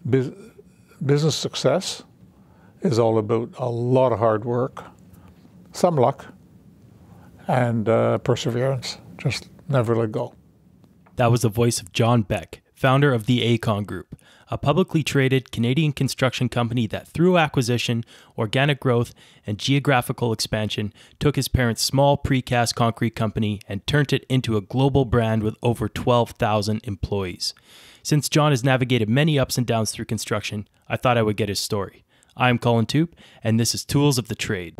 bus business success is all about a lot of hard work, some luck, and perseverance. Just never let go. That was the voice of John Beck, founder of the Aecon Group, a publicly traded Canadian construction company that through acquisition, organic growth, and geographical expansion took his parents' small precast concrete company and turned it into a global brand with over 12,000 employees. Since John has navigated many ups and downs through construction, I thought I would get his story. I'm Colin Toop, and this is Tools of the Trade.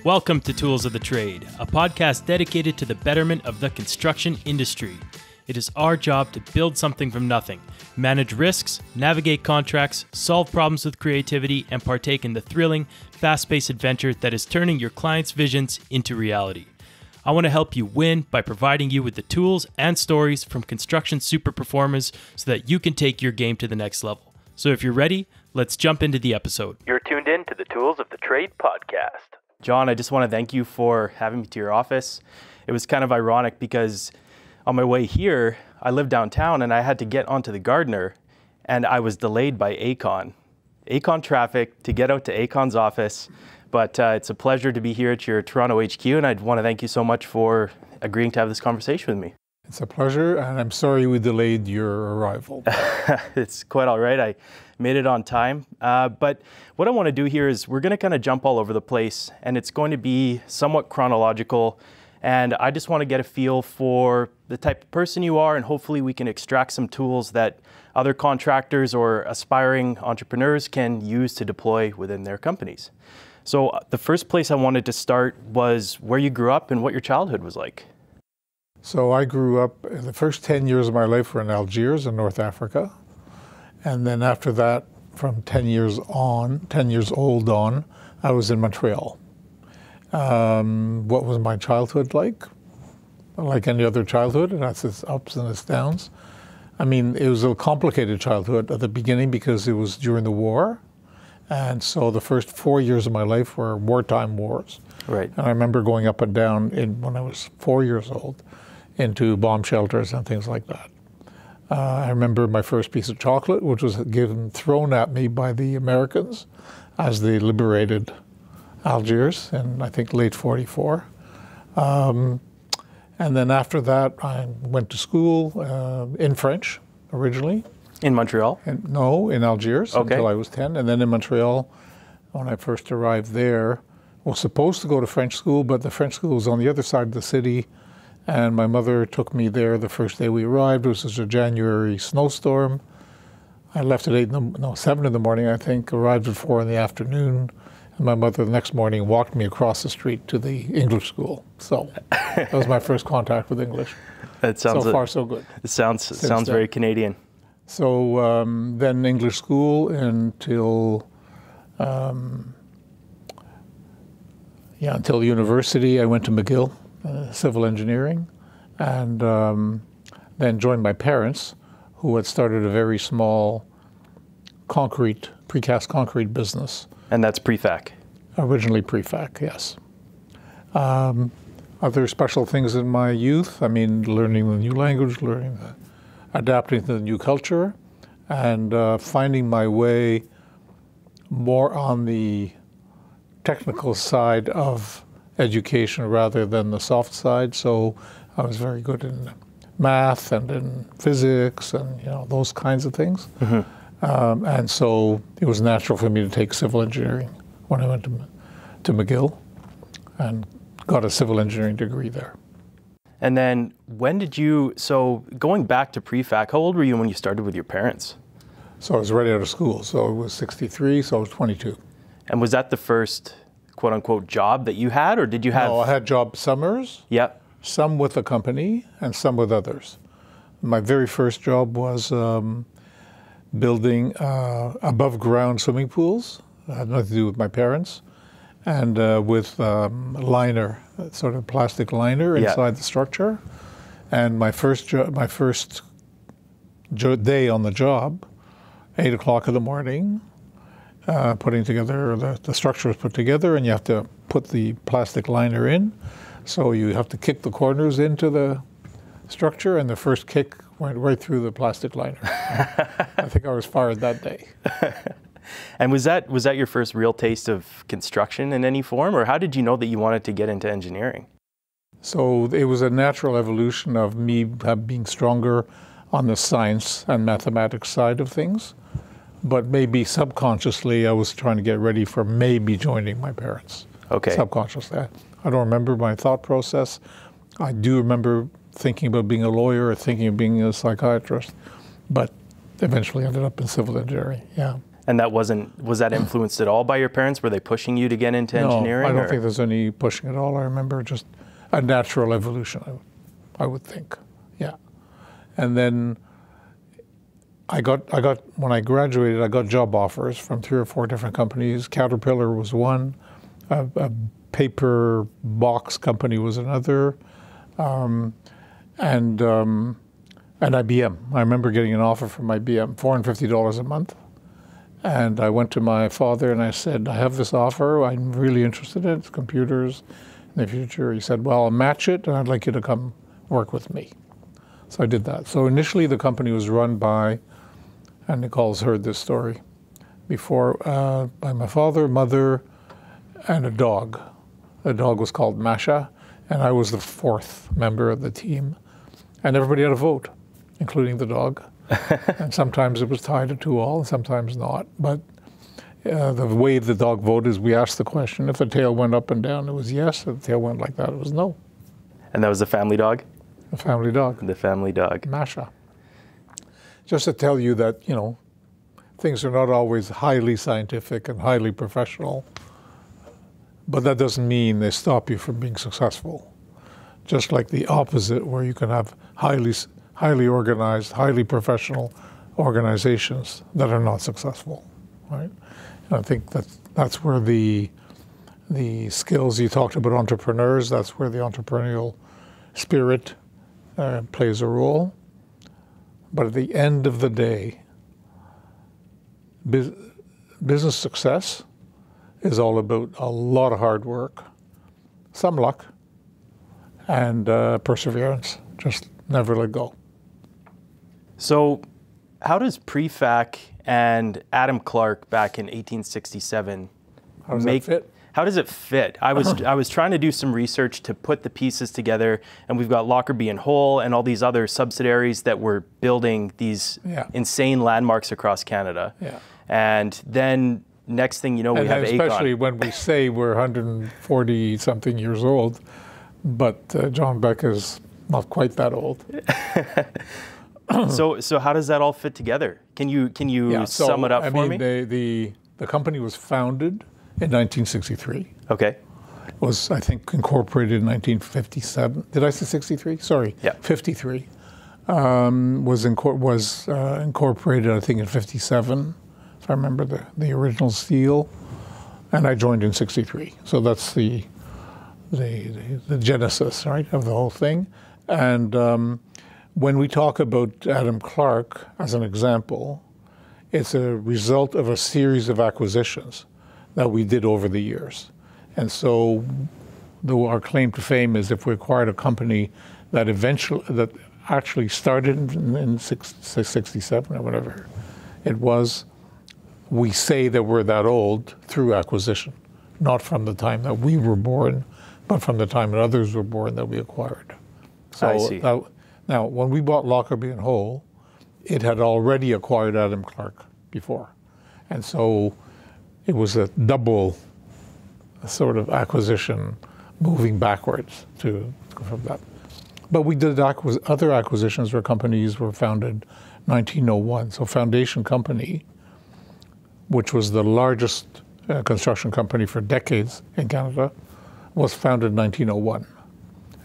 Welcome to Tools of the Trade, a podcast dedicated to the betterment of the construction industry. It is our job to build something from nothing, manage risks, navigate contracts, solve problems with creativity, and partake in the thrilling, fast-paced adventure that is turning your clients' visions into reality. I want to help you win by providing you with the tools and stories from construction super performers so that you can take your game to the next level. So if you're ready, let's jump into the episode. You're tuned in to the Tools of the Trade podcast. John, I just want to thank you for having me to your office. It was kind of ironic because on my way here, I live downtown and I had to get onto the Gardiner and I was delayed by Aecon. Aecon traffic to get out to Aecon's office, but it's a pleasure to be here at your Toronto HQ and I want to thank you so much for agreeing to have this conversation with me. It's a pleasure, and I'm sorry we delayed your arrival. It's quite all right. I made it on time. But what I want to do here is we're going to kind of jump all over the place, and it's going to be somewhat chronological. And I just want to get a feel for the type of person you are, and hopefully we can extract some tools that other contractors or aspiring entrepreneurs can use to deploy within their companies. So the first place I wanted to start was where you grew up and what your childhood was like. So I grew up, the first 10 years of my life were in Algiers in North Africa. And then after that, from 10 years old on, I was in Montreal. What was my childhood like? Like any other childhood, it has its ups and its downs. I mean, it was a complicated childhood at the beginning because it was during the war. And so the first 4 years of my life were wartime wars. Right. And I remember going up and down when I was 4 years old into bomb shelters and things like that. I remember my first piece of chocolate, which was thrown at me by the Americans as they liberated Algiers in, I think, late '44. And then after that, I went to school in French, originally. In Montreal? No, in Algiers, okay. Until I was 10. And then in Montreal, when I first arrived there, I was supposed to go to French school, but the French school was on the other side of the city. And my mother took me there the first day we arrived. It was a January snowstorm. I left at 7 in the morning, I think, arrived at 4 in the afternoon. And my mother the next morning walked me across the street to the English school. So that was my first contact with English. So far, so good. It sounds very Canadian. So then English school until university. I went to McGill. Civil engineering, and then joined my parents, who had started a very small precast concrete business. And that's prefac? Originally prefac, yes. Other special things in my youth, I mean, learning the new language, adapting to the new culture, and finding my way more on the technical side of education rather than the soft side. So I was very good in math and in physics and those kinds of things. Mm-hmm. And so it was natural for me to take civil engineering when I went to McGill and got a civil engineering degree there. And then going back to prefac, how old were you when you started with your parents? So I was right out of school. So it was 63, so I was 22. And was that the first quote-unquote job that you had, or did you have? No, I had job summers. Yep. Some with a company and some with others. My very first job was building above-ground swimming pools. It had nothing to do with my parents. And with liner, sort of plastic liner inside the structure. And my first day on the job, 8 o'clock in the morning, putting together, the structure was put together and you have to put the plastic liner in. So you have to kick the corners into the structure, and the first kick went right through the plastic liner. I think I was fired that day. And was that your first real taste of construction in any form, or how did you know that you wanted to get into engineering? So it was a natural evolution of me being stronger on the science and mathematics side of things, but maybe subconsciously I was trying to get ready for maybe joining my parents. Okay. Subconsciously. I don't remember my thought process. I do remember thinking about being a lawyer or thinking of being a psychiatrist, but eventually ended up in civil engineering, yeah. And was that influenced at all by your parents? Were they pushing you to get into engineering? No, I don't think there's any pushing at all. I remember just a natural evolution, I would think, yeah. And then when I graduated, I got job offers from 3 or 4 different companies. Caterpillar was one, a paper box company was another, and IBM. I remember getting an offer from IBM, $450 a month. And I went to my father and I said, I have this offer, I'm really interested in it, computers in the future. He said, well, I'll match it and I'd like you to come work with me. So I did that. So initially the company was run by, and Nicole's heard this story before, by my father, mother, and a dog. The dog was called Masha, and I was the 4th member of the team. And everybody had a vote, including the dog. And sometimes it was tied to 2-2, and sometimes not. But the way the dog voted is we asked the question. If the tail went up and down, it was yes. If the tail went like that, it was no. And that was the family dog? The family dog. The family dog. Masha. Just to tell you that, things are not always highly scientific and highly professional, but that doesn't mean they stop you from being successful. Just like the opposite, where you can have highly organized, highly professional organizations that are not successful, right? And I think that's where the skills you talked about, entrepreneurs, that's where the entrepreneurial spirit plays a role. But at the end of the day, business success is all about a lot of hard work, some luck, and perseverance. Just never let go. So how does Prefac and Adam Clark back in 1867 How does that fit? How does it fit? I was trying to do some research to put the pieces together, and we've got Lockerbie and Hull and all these other subsidiaries that were building these insane landmarks across Canada. Yeah. And then next thing you know, we have Aecon. Especially when we say we're 140 something years old, but John Beck is not quite that old. So how does that all fit together? Can you sum it up for me? The company was founded in 1963. Okay. It was, I think, incorporated in 1957. Did I say 63? Sorry. Yeah. 53. Was incorporated, I think, in 57, if I remember the original seal. And I joined in 63. So that's the genesis, right, of the whole thing. And when we talk about Adam Clark as an example, it's a result of a series of acquisitions that we did over the years. And so our claim to fame is if we acquired a company that actually started in 67 or whatever it was, we say that we're that old through acquisition, not from the time that we were born, but from the time that others were born that we acquired. So I see. Now, when we bought Lockerbie and Hull, it had already acquired Adam Clark before. And so it was a double sort of acquisition moving backwards from that. But we did other acquisitions where companies were founded 1901. So Foundation Company, which was the largest construction company for decades in Canada, was founded in 1901.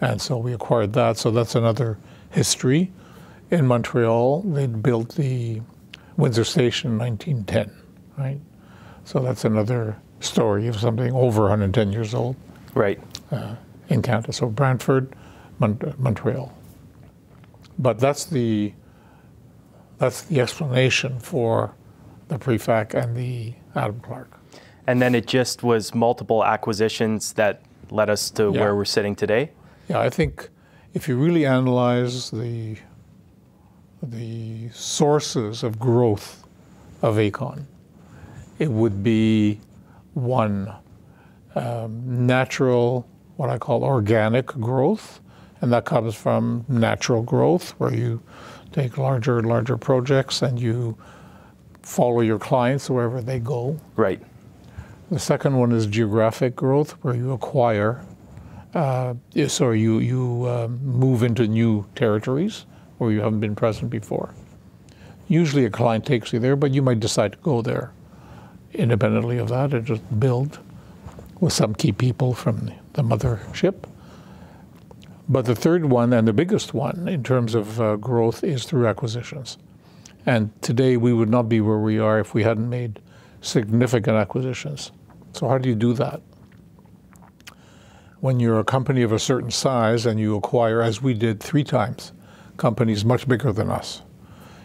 And so we acquired that. So that's another history. In Montreal, they'd built the Windsor Station in 1910, right? So that's another story of something over 110 years old. Right. In Canada. So Brantford, Montreal. But that's the explanation for the Prefac and the Adam Clark. And then it just was multiple acquisitions that led us to where we're sitting today? Yeah, I think if you really analyze the sources of growth of Aecon, it would be one, natural, what I call organic growth, and that comes from natural growth, where you take larger and larger projects and you follow your clients wherever they go. Right. The second one is geographic growth, where you acquire, you move into new territories where you haven't been present before. Usually a client takes you there, but you might decide to go there independently of that and just build with some key people from the mothership. But the third one, and the biggest one in terms of growth, is through acquisitions. And today we would not be where we are if we hadn't made significant acquisitions. So how do you do that? When you're a company of a certain size and you acquire, as we did 3 times, companies much bigger than us,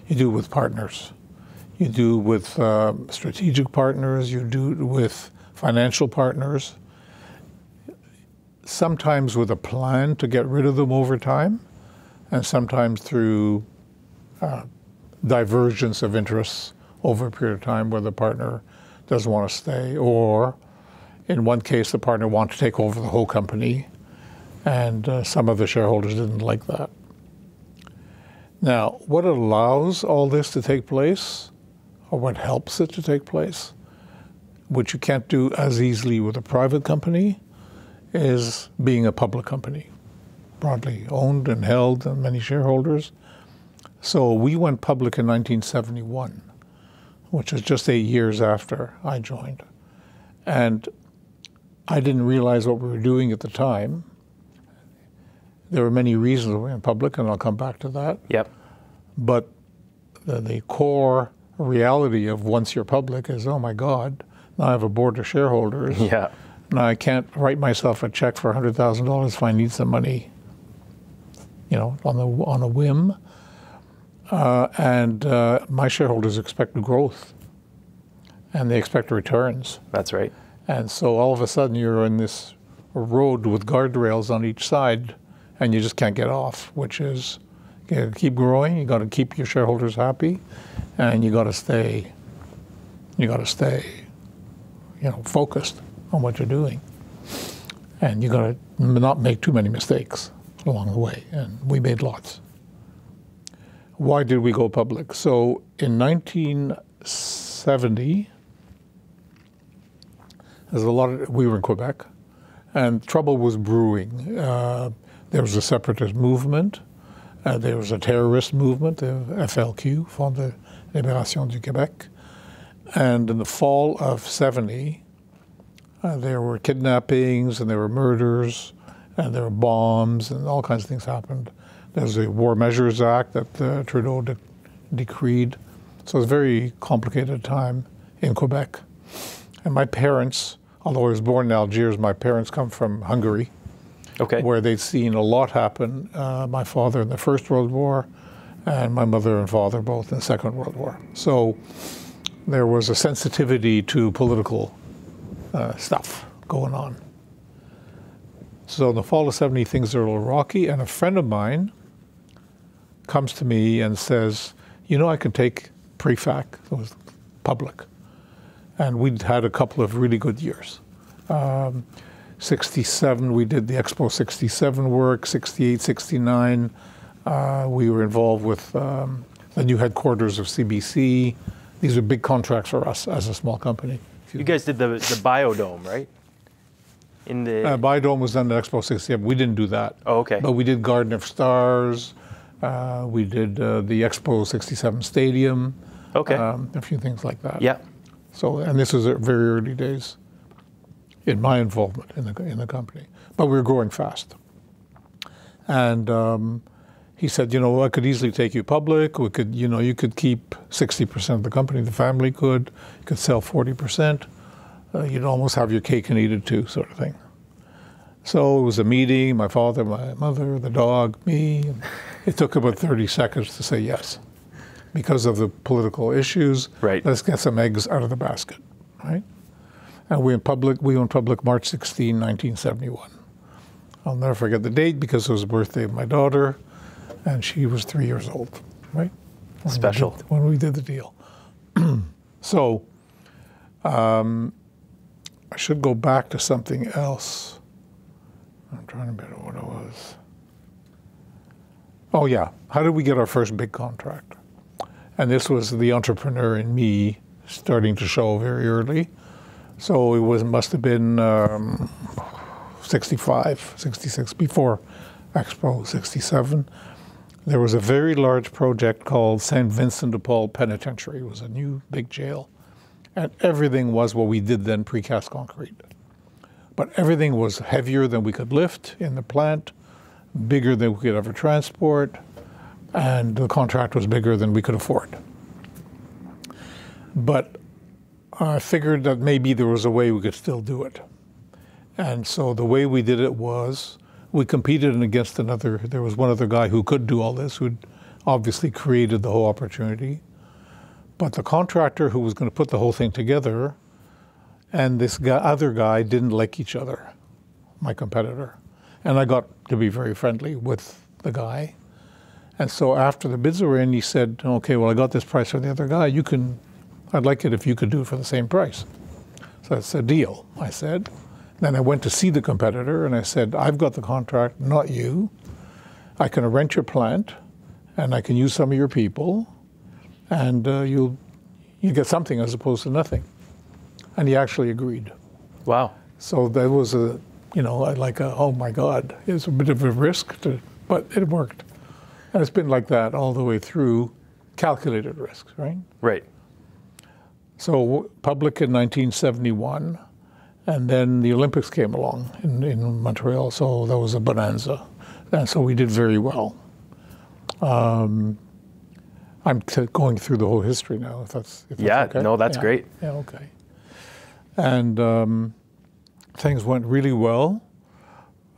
you do it with partners. You do it with strategic partners, you do it with financial partners, sometimes with a plan to get rid of them over time, and sometimes through divergence of interests over a period of time where the partner doesn't want to stay, or in one case the partner wanted to take over the whole company and some of the shareholders didn't like that. Now, what allows all this to take place, or what helps it to take place, which you can't do as easily with a private company, is being a public company, broadly owned and held and many shareholders. So we went public in 1971, which is just 8 years after I joined. And I didn't realize what we were doing at the time. There were many reasons we went public, and I'll come back to that. Yep. But the core reality of once you're public is, oh my God, now I have a board of shareholders. Yeah. Now I can't write myself a check for $100,000 if I need some money, on a whim. And my shareholders expect growth, and they expect returns. That's right. And so all of a sudden you're in this road with guardrails on each side, and you just can't get off, which is you got to keep growing, you got to keep your shareholders happy, and you got to stay focused on what you're doing. And you got to not make too many mistakes along the way, and we made lots. Why did we go public? So in 1970, we were in Quebec, and trouble was brewing. There was a separatist movement. There was a terrorist movement, the FLQ, Front de Libération du Québec. And in the fall of 70, there were kidnappings and there were murders and there were bombs and all kinds of things happened. There was a War Measures Act that Trudeau decreed. So it was a very complicated time in Quebec. And my parents, although I was born in Algiers, my parents come from Hungary, where they'd seen a lot happen. My father in the First World War and my mother and father both in the Second World War. So there was a sensitivity to political stuff going on. So in the fall of 70, things are a little rocky, and a friend of mine comes to me and says, I can take Prefac, it was public. And we'd had a couple of really good years. 67, we did the Expo 67 work, 68, 69. We were involved with the new headquarters of CBC. These are big contracts for us as a small company. You guys did the Biodome, right? In the Biodome was done at Expo 67. We didn't do that. Oh, okay. But we did Garden of Stars. We did the Expo 67 Stadium. Okay. A few things like that. Yeah. So, and this was at very early days in my involvement in the company. But we were growing fast. And he said, I could easily take you public. We could, you could keep 60% of the company. The family could. You could sell 40%. You'd almost have your cake and eat it too, sort of thing. So it was a meeting, my father, my mother, the dog, me. And it took about 30 seconds to say yes. Because of the political issues, right. Let's get some eggs out of the basket, right? And we went public March 16, 1971. I'll never forget the date because it was the birthday of my daughter, and she was 3 years old, right? Special. When we did the deal. So, I should go back to something else. I'm trying to remember what it was. Oh yeah, how did we get our first big contract? And this was the entrepreneur in me starting to show very early. So it must have been 65, 66, before Expo 67. There was a very large project called St. Vincent de Paul Penitentiary. It was a new big jail. And everything was what we did then, precast concrete. But everything was heavier than we could lift in the plant, bigger than we could ever transport, and the contract was bigger than we could afford. But I figured that maybe there was a way we could still do it. And so the way we did it was we competed against there was one other guy who could do all this, who'd obviously created the whole opportunity. But the contractor who was going to put the whole thing together and this other guy didn't like each other, my competitor. And I got to be very friendly with the guy. And so after the bids were in, he said, okay, well, I got this price from the other guy. I'd like it if you could do it for the same price. So that's a deal, I said. Then I went to see the competitor and I said, I've got the contract, not you. I can rent your plant and I can use some of your people and you get something as opposed to nothing. And he actually agreed. Wow. So that was oh my God, it was a bit of a risk, but it worked. And it's been like that all the way through, calculated risks, right? Right. So public in 1971, and then the Olympics came along in Montreal, so that was a bonanza. And so we did very well. I'm going through the whole history now, if that's okay. No, that's great. Yeah, okay. And things went really well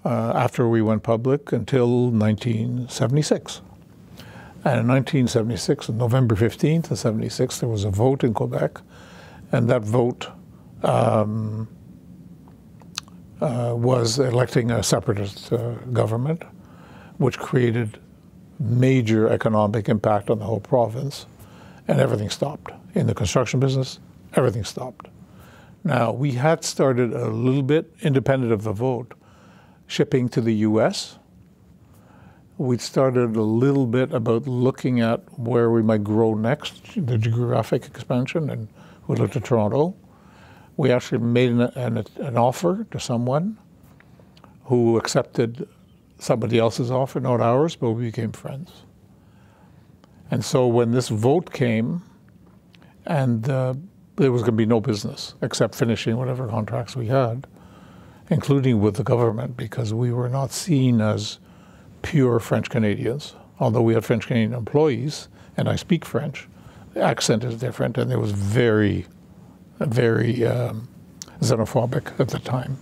after we went public until 1976. And in 1976, on November 15th of 76, there was a vote in Quebec, and that vote was electing a separatist government, which created major economic impact on the whole province, and everything stopped. In the construction business, everything stopped. Now, we had started a little bit, independent of the vote, shipping to the US. We'd started a little bit about looking at where we might grow next, the geographic expansion, and we looked at Toronto. We actually made an offer to someone who accepted somebody else's offer, not ours, but we became friends. And so when this vote came, and there was going to be no business except finishing whatever contracts we had, including with the government, because we were not seen as pure French Canadians. Although we had French Canadian employees, and I speak French, the accent is different, and it was very, very xenophobic at the time.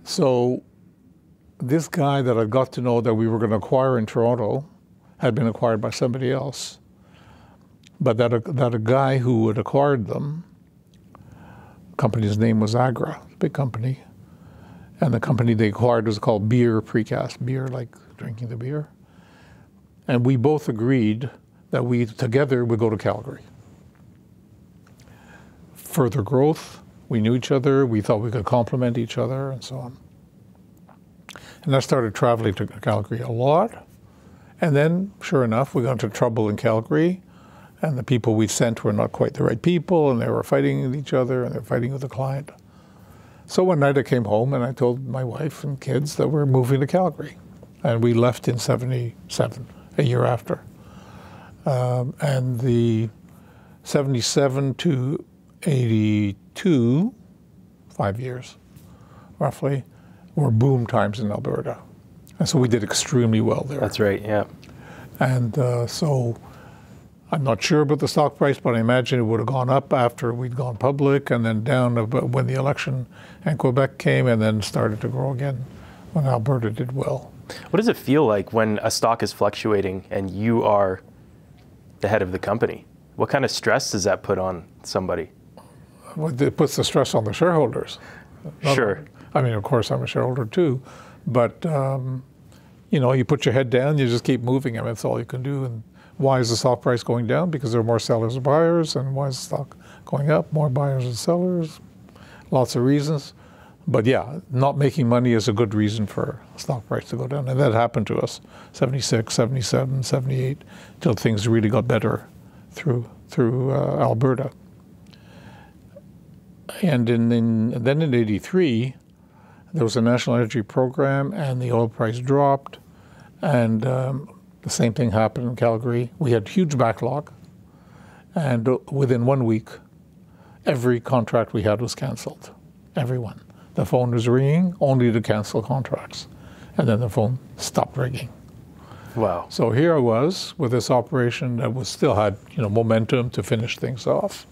So this guy that I got to know that we were going to acquire in Toronto had been acquired by somebody else. But that a guy who had acquired them, company's name was Agra, big company, and the company they acquired was called Beer Precast, beer like drinking the beer. And we both agreed that we together would go to Calgary. Further growth, we knew each other, we thought we could complement each other, and so on. And I started traveling to Calgary a lot. And then, sure enough, we got into trouble in Calgary. And the people we sent were not quite the right people, and they were fighting with each other, and they were fighting with the client. So one night I came home, and I told my wife and kids that we're moving to Calgary. And we left in 77, a year after. And the 77 to 82, 5 years, roughly, were boom times in Alberta. And so we did extremely well there. That's right, yeah. And so I'm not sure about the stock price, but I imagine it would have gone up after we'd gone public, and then down when the election and Quebec came, and then started to grow again when Alberta did well. What does it feel like when a stock is fluctuating and you are the head of the company? What kind of stress does that put on somebody? it puts the stress on the shareholders. Sure. I mean, of course, I'm a shareholder too, but you put your head down, you just keep moving. I mean, that's all you can do. And why is the stock price going down? Because there are more sellers and buyers. And why is the stock going up? More buyers and sellers. Lots of reasons. But yeah, not making money is a good reason for stock price to go down. And that happened to us, 76, 77, 78, till things really got better through Alberta. And then in 83, there was a national energy program and the oil price dropped. And the same thing happened in Calgary. We had huge backlog. And within 1 week, every contract we had was canceled. Everyone. The phone was ringing only to cancel contracts. And then the phone stopped ringing. Wow. So here I was with this operation that still had momentum to finish things off.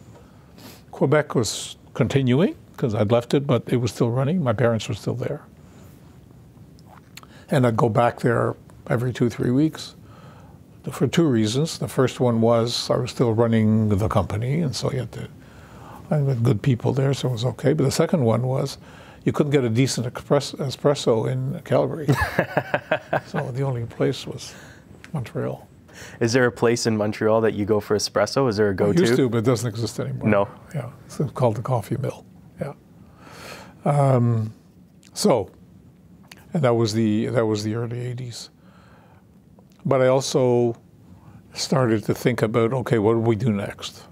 Quebec was continuing because I'd left it, but it was still running. My parents were still there. And I'd go back there every 2-3 weeks for two reasons. The first one was I was still running the company, and so I had good people there, so it was okay. But the second one was you couldn't get a decent espresso in Calgary. So the only place was Montreal. Is there a place in Montreal that you go for espresso? Is there a go-to? It used to, but it doesn't exist anymore. No. Yeah, it's called the Coffee Mill. Yeah. And that was the early 80s. But I also started to think about, okay, what do we do next?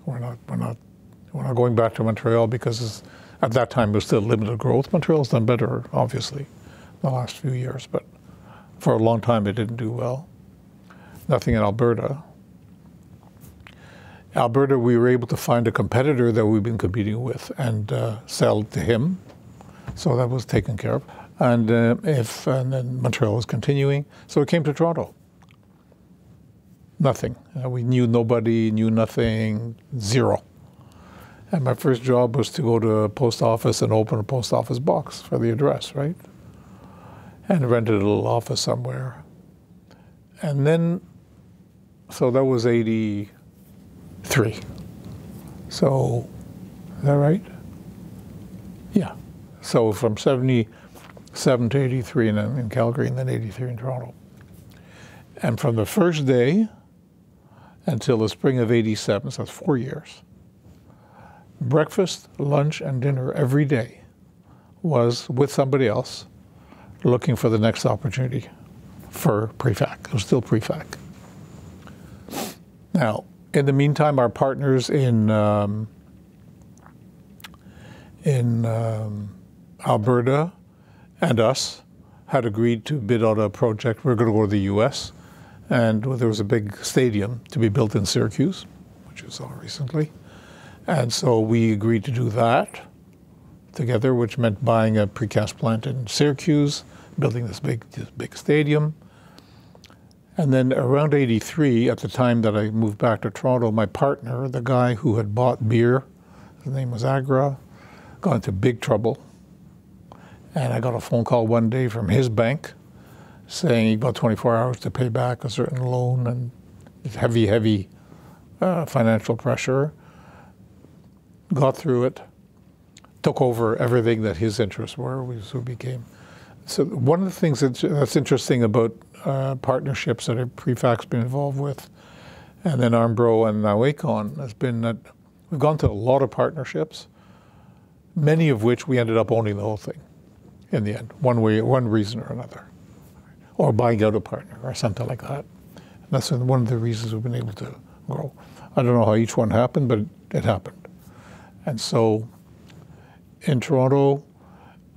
We're not going back to Montreal because at that time it was still limited growth. Montreal's done better, obviously, in the last few years, but for a long time it didn't do well. Nothing in Alberta. Alberta, we were able to find a competitor that we've been competing with and sell to him. So that was taken care of. And then Montreal was continuing. So it came to Toronto. Nothing. We knew nobody, knew nothing, zero. And my first job was to go to a post office and open a post office box for the address, right? And rented a little office somewhere. And then, so that was 83. So, is that right? Yeah. So from 77 to 83 in Calgary, and then 83 in Toronto. And from the first day until the spring of 87, so that's 4 years, breakfast, lunch, and dinner every day was with somebody else looking for the next opportunity for prefac. It was still prefac. Now, in the meantime, our partners in Alberta and us had agreed to bid out a project. We were going to go to the U.S., and there was a big stadium to be built in Syracuse, which you saw recently. And so we agreed to do that together, which meant buying a precast plant in Syracuse, building this big stadium. And then around 83, at the time that I moved back to Toronto, my partner, the guy who had bought beer, his name was Agra, got into big trouble. And I got a phone call one day from his bank saying he got 24 hours to pay back a certain loan, and heavy financial pressure. Got through it, took over everything that his interests were, so became. So one of the things that's interesting about partnerships that Prefac's been involved with, and then Armbro and now Aecon, has been that we've gone to a lot of partnerships, many of which we ended up owning the whole thing in the end, one reason or another, or buying out a partner or something like that. And that's one of the reasons we've been able to grow. I don't know how each one happened, but it happened. And so in Toronto,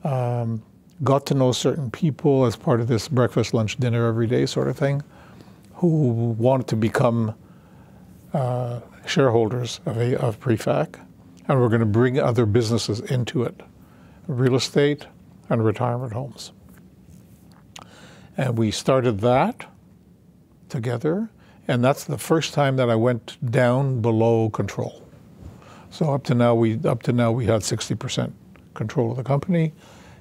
got to know certain people as part of this breakfast, lunch, dinner every day sort of thing, who wanted to become shareholders of Prefac, and we're going to bring other businesses into it, real estate and retirement homes. And we started that together, and that's the first time that I went down below control. So up to now we had 60% control of the company,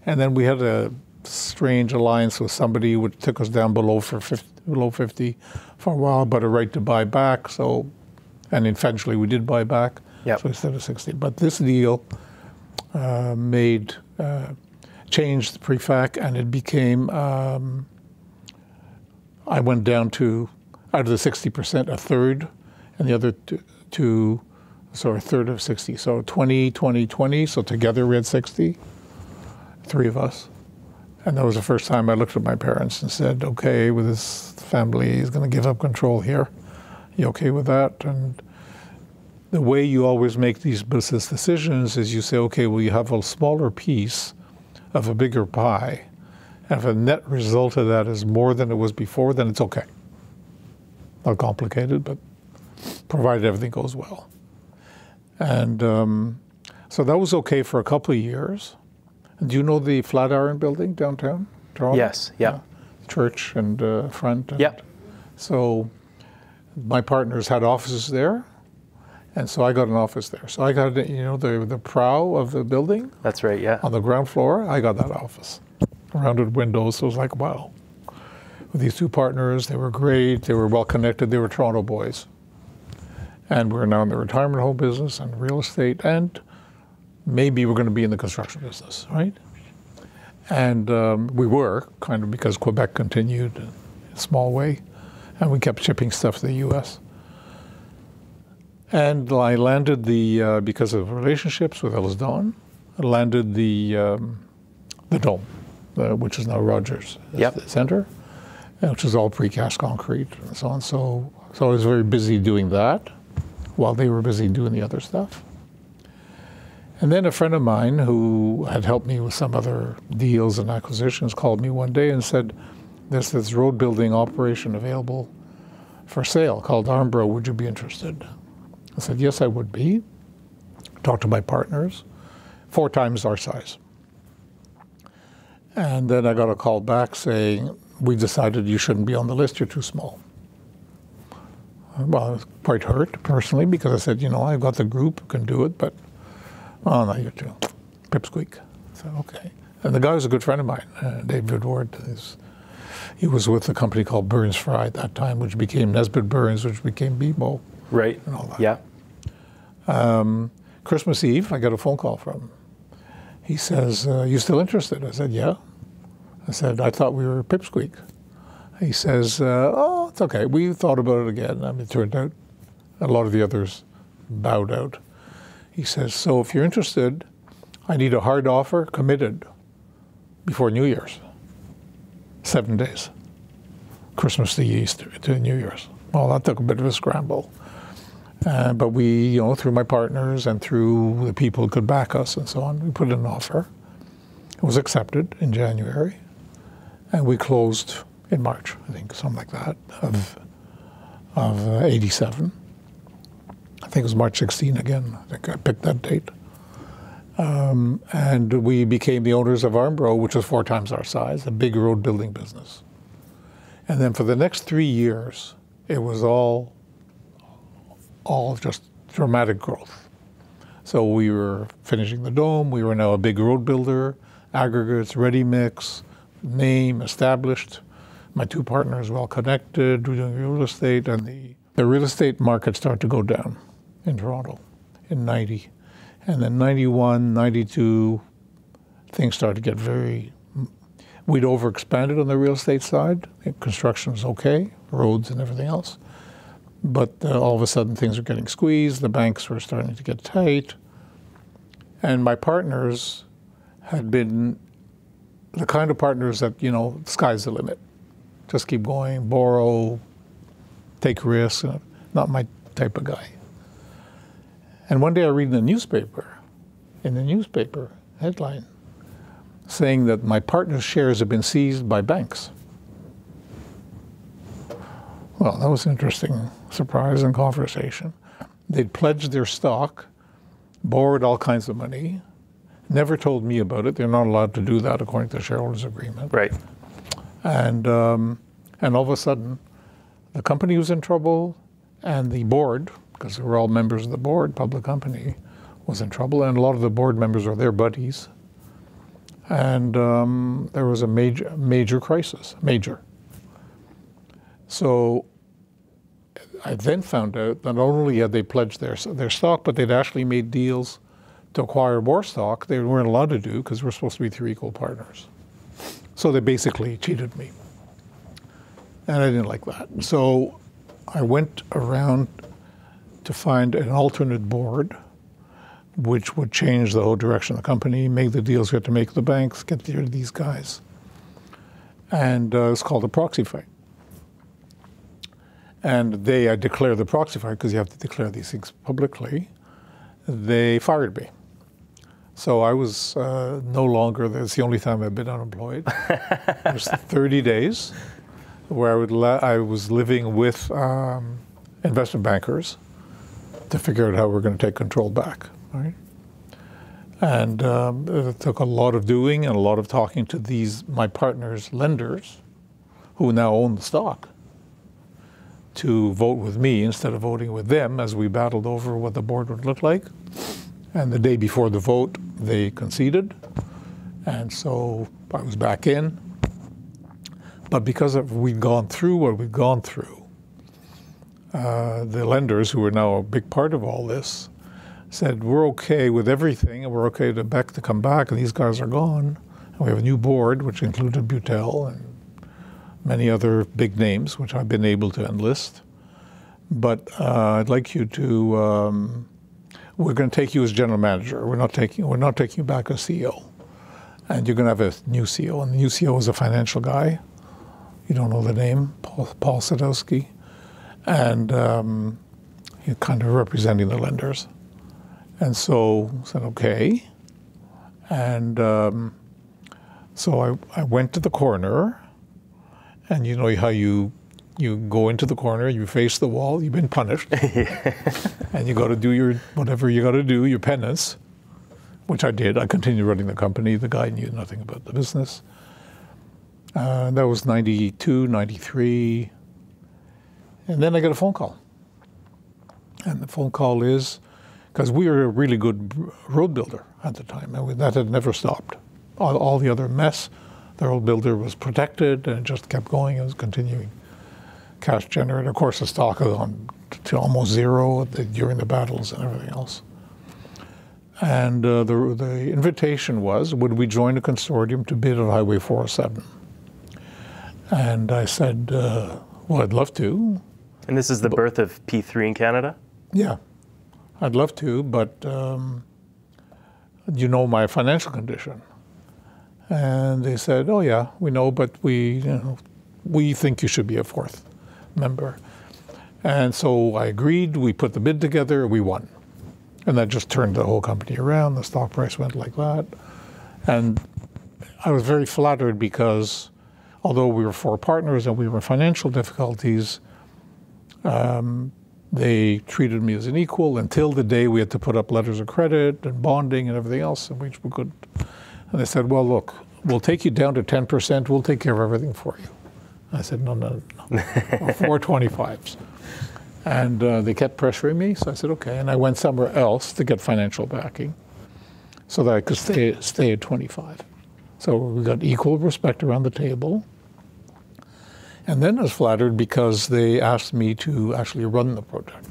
and then we had a strange alliance with somebody who took us down below 50 for a while, but a right to buy back. So, and eventually we did buy back, Yep. So instead of 60. But this deal changed the prefac, and it became, I went down to, out of the 60%, a third, and the other a third of 60. So 20, 20, 20. So together we had 60, three of us. And that was the first time I looked at my parents and said, okay, with this family, he's going to give up control here. You okay with that? And the way you always make these business decisions is you say, okay, well, you have a smaller piece of a bigger pie. And if the net result of that is more than it was before, then it's okay. Not complicated, but provided everything goes well. And so that was okay for a couple of years. Do you know the Flatiron building downtown Toronto? Yes, yeah. Church and front. And Yep. So my partners had offices there, and so I got an office there. So I got, the prow of the building. That's right, yeah. On the ground floor, I got that office. Rounded windows, so it was like, wow. With these two partners, they were great, they were well connected, they were Toronto boys. And we're now in the retirement home business and real estate, and maybe we're going to be in the construction business, right? And we were, kind of, because Quebec continued in a small way, and we kept shipping stuff to the U.S. And I landed because of relationships with Ellis Dawn, I landed the Dome, which is now Rogers Center, which is all precast concrete and so on. So I was very busy doing that while they were busy doing the other stuff. And then a friend of mine who had helped me with some other deals and acquisitions called me one day and said, there's this road building operation available for sale called Armbro. Would you be interested? I said, yes, I would be. Talked to my partners, 4 times our size. And then I got a call back saying, we decided you shouldn't be on the list, you're too small. Well, I was quite hurt personally because I said, I've got the group who can do it, but oh, no, you're too pipsqueak. So, okay. And the guy was a good friend of mine, David Ward. He was with a company called Burns Fry at that time, which became Nesbitt Burns, which became BMO. Right. And all that. Yeah. Christmas Eve, I got a phone call from him. He says, you still interested? I said, yeah. I said, I thought we were pipsqueak. He says, oh, it's okay. We thought about it again. I mean, it turned out a lot of the others bowed out. He says, so if you're interested, I need a hard offer committed before New Year's. 7 days. Christmas to Easter to New Year's. Well, that took a bit of a scramble. But we, through my partners and through the people who could back us and so on, we put in an offer. It was accepted in January. And we closed in March, I think, something like that, of 87. I think it was March 16 again. I think I picked that date. And we became the owners of Armbro, which was 4 times our size, a big road building business. And then for the next 3 years, it was all just dramatic growth. So we were finishing the Dome. We were now a big road builder, aggregates, ready mix, name established. My 2 partners well connected, we're doing real estate, and the real estate market started to go down in Toronto in 90. And then 91, 92, things started to get we'd overexpanded on the real estate side. Construction was okay, roads and everything else. But all of a sudden things were getting squeezed, the banks were starting to get tight. And my partners had been the kind of partners that, the sky's the limit. Just keep going, borrow, take risks, not my type of guy. And one day I read in the newspaper headline, saying that my partner's shares have been seized by banks. Well, that was an interesting surprise and conversation. They'd pledged their stock, borrowed all kinds of money, never told me about it. They're not allowed to do that according to the shareholders' agreement. Right. And all of a sudden, the company was in trouble, and the board, because they were all members of the board, public company, was in trouble, and a lot of the board members were their buddies. And there was a major crisis, major. So I then found out that not only had they pledged their stock, but they'd actually made deals to acquire more stock they weren't allowed to do because we're supposed to be 3 equal partners. So they basically cheated me. And I didn't like that. So I went around to find an alternate board which would change the whole direction of the company, make the deals we had to make with the banks, get rid of these guys. And it's called a proxy fight. And I declared the proxy fight because you have to declare these things publicly. They fired me. So I was no longer, that's the only time I've been unemployed. It was 30 days where I was living with investment bankers to figure out how we're going to take control back. Right? And it took a lot of doing and a lot of talking to my partner's lenders, who now own the stock, to vote with me instead of voting with them as we battled over what the board would look like. And the day before the vote, they conceded. And so I was back in. But because we'd gone through what we'd gone through, the lenders, who are now a big part of all this, said, we're okay with everything, and we're okay to Beck to come back, and these guys are gone. And we have a new board, which included Butel and many other big names, which I've been able to enlist. But I'd like you to, we're going to take you as general manager. We're not taking you back as CEO. And you're going to have a new CEO. And the new CEO is a financial guy. You don't know the name, Paul Sadowski. And he's kind of representing the lenders. And so I said, okay. And so I went to the corner. And you know how you go into the corner, you face the wall, you've been punished. And you got to do whatever you got to do, your penance, which I did. I continued running the company. The guy knew nothing about the business. That was 92, 93. And then I got a phone call. And the phone call is, because we were a really good road builder at the time, and that had never stopped. All the other mess, the road builder was protected, and it just kept going. It was continuing cash generator. Of course, the stock had gone to almost zero during the battles and everything else. And the invitation was, would we join a consortium to bid on Highway 407? And I said, well, I'd love to. And this is the birth of P3 in Canada? Yeah, I'd love to, but you know my financial condition. And they said, oh yeah, we know, but we think you should be a 4th member. And so I agreed, we put the bid together, we won. And that just turned the whole company around. The stock price went like that. And I was very flattered because although we were 4 partners and we were in financial difficulties, they treated me as an equal until the day we had to put up letters of credit and bonding and everything else, which we couldn't. And they said, well, look, we'll take you down to 10%. We'll take care of everything for you. I said, no. 425s. And they kept pressuring me. So I said, okay. And I went somewhere else to get financial backing so that I could stay at 25. So we got equal respect around the table. And then I was flattered because they asked me to actually run the project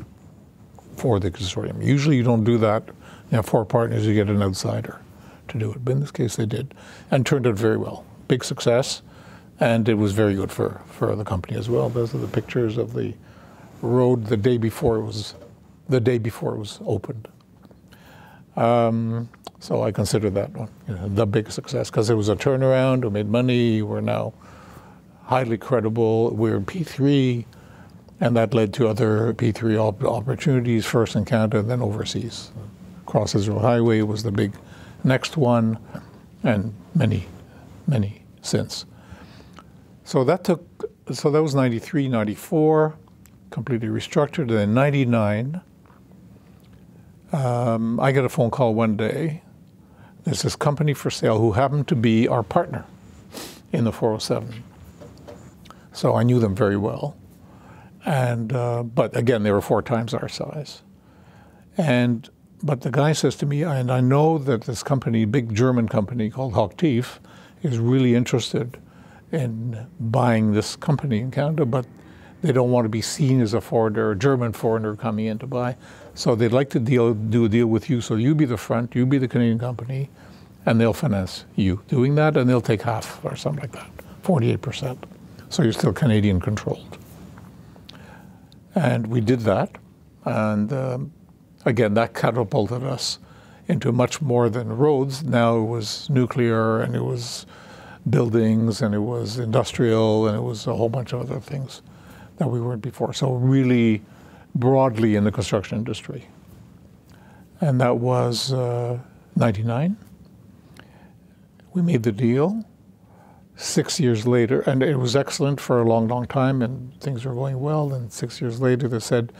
for the consortium. Usually you don't do that. You have 4 partners, you get an outsider to do it. But in this case they did. And turned out very well. Big success. And it was very good for the company as well. Those are the pictures of the road the day before it was opened. So I consider that one the big success because it was a turnaround. We made money. We're now highly credible. We're in P3, and that led to other P3 opportunities, first in Canada, then overseas. Cross Israel Highway was the big next one, and many since. So that was 93, 94, completely restructured. And then 99, I get a phone call one day. There's this company for sale who happened to be our partner in the 407. So I knew them very well. And but again, they were 4 times our size. But the guy says to me, and I know that this company, big German company called Hochtief, is really interested in buying this company in Canada, but They don't want to be seen as a foreigner, a German foreigner coming in to buy. So they'd like to do a deal with you. So you be the front, you be the Canadian company, and they'll finance you doing that, and they'll take half or something like that, 48%. So you're still Canadian controlled. And we did that. And again, that catapulted us into much more than roads. Now it was nuclear, and it was buildings, and it was industrial, and it was a whole bunch of other things that we weren't before. So really broadly in the construction industry. And that was 99. We made the deal. 6 years later, and it was excellent for a long, long time, and things were going well. And 6 years later, they said,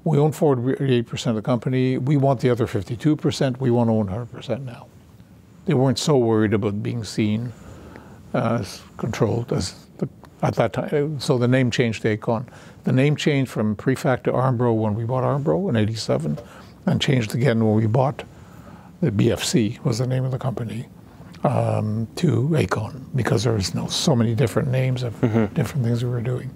we own 48% of the company. We want the other 52%. We want to own 100% now. They weren't so worried about being seen as controlled at that time. So the name changed to Aecon. The name changed from Prefect to Armbro when we bought Armbro in '87, and changed again when we bought the BFC, was the name of the company, to Aecon, because there was so many different names of different things we were doing.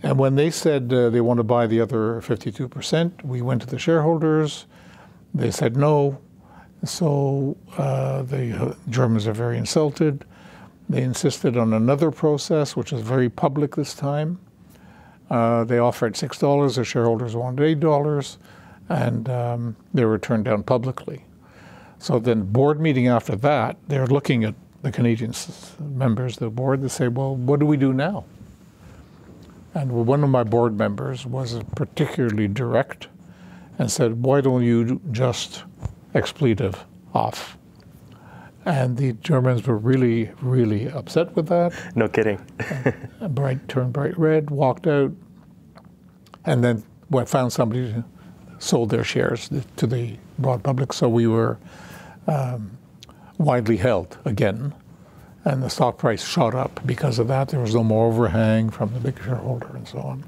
And when they said they want to buy the other 52%, we went to the shareholders. They said no. So the Germans are very insulted. They insisted on another process, which is very public this time. They offered $6. The shareholders wanted $8, and they were turned down publicly. So then board meeting after that, they're looking at the Canadian members of the board. They say, well, what do we do now? And one of my board members was particularly direct and said, why don't you just expletive off? And the Germans were really, really upset with that. No kidding. Turned bright red, walked out, and then found somebody who sold their shares to the broad public. So we were widely held again, and the stock price shot up because of that. There was no more overhang from the big shareholder and so on.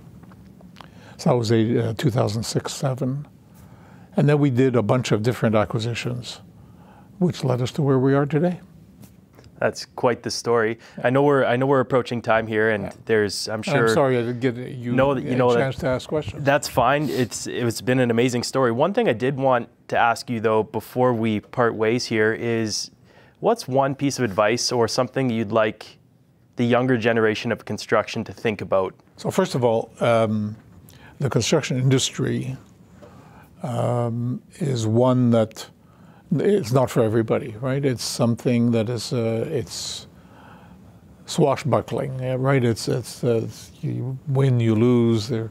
So that was 2006-07. And then we did a bunch of different acquisitions, which led us to where we are today. That's quite the story. I know we're approaching time here, and I'm sure. I'm sorry I didn't get a chance to ask questions. That's fine. It's been an amazing story. One thing I did want to ask you though before we part ways here is, what's one piece of advice or something you'd like the younger generation of construction to think about? So first of all, the construction industry is one that it's not for everybody, right? It's something that is it's swashbuckling, right? It's you win, you lose. There's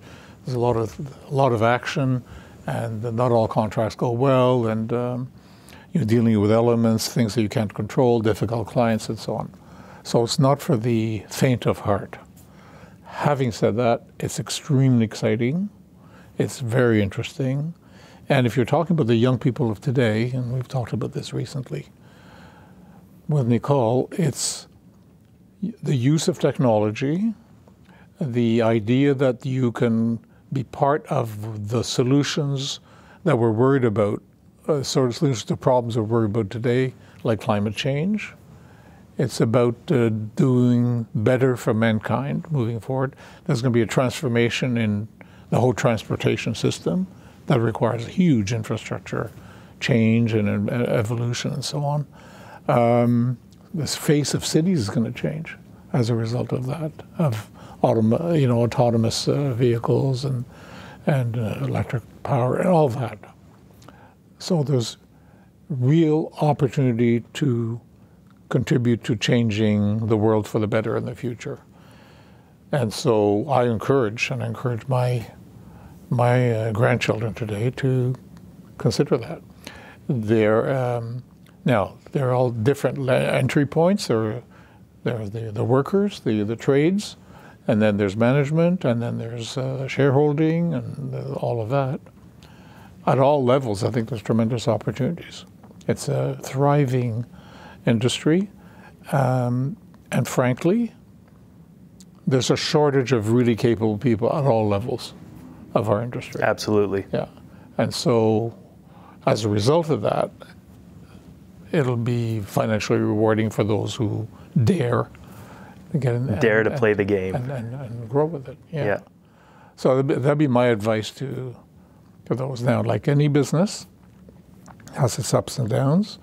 a lot of action, and not all contracts go well, and you're dealing with elements, things that you can't control, difficult clients, and so on. So it's not for the faint of heart. Having said that, it's extremely exciting. It's very interesting. And if you're talking about the young people of today, and we've talked about this recently with Nicole, it's the use of technology, the idea that you can be part of the solutions that we're worried about, sort of solutions to problems we're worried about today, like climate change. It's about doing better for mankind moving forward. There's going to be a transformation in the whole transportation system that requires a huge infrastructure change and evolution and so on. The face of cities is going to change as a result of that, of autonomous vehicles and electric power and all that. So there's real opportunity to contribute to changing the world for the better in the future. And so I encourage my grandchildren today to consider that. Now, they're all different entry points. There are the workers, the trades, and then there's management, and then there's shareholding, and all of that. At all levels, I think there's tremendous opportunities. It's a thriving industry, and frankly, there's a shortage of really capable people at all levels of our industry. Absolutely. Yeah. And so as a result of that, it'll be financially rewarding for those who dare Dare to play the game. And grow with it. Yeah. Yeah. So that'd be my advice to those. Now, like any business, has its ups and downs,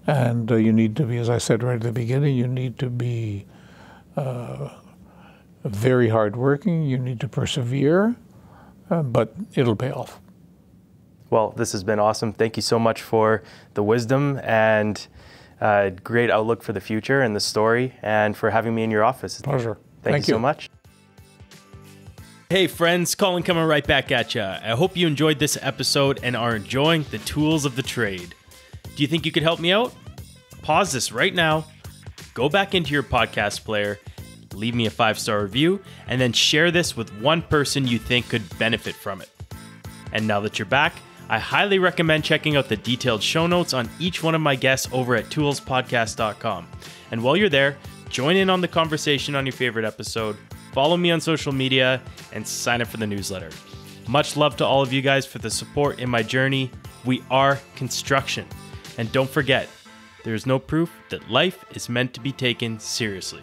and you need to be, as I said right at the beginning, you need to be very hardworking. You need to persevere, but it'll pay off. Well, this has been awesome. Thank you so much for the wisdom and great outlook for the future and the story, and for having me in your office. Pleasure. Thank you so much. Hey friends, Colin coming right back at ya. I hope you enjoyed this episode and are enjoying the tools of the trade. Do you think you could help me out? Pause this right now, go back into your podcast player, leave me a 5-star review, and then share this with one person you think could benefit from it. And now that you're back, I highly recommend checking out the detailed show notes on each one of my guests over at toolspodcast.com. And while you're there, join in on the conversation on your favorite episode, follow me on social media, and sign up for the newsletter. Much love to all of you guys for the support in my journey. We are construction. And don't forget, there is no proof that life is meant to be taken seriously.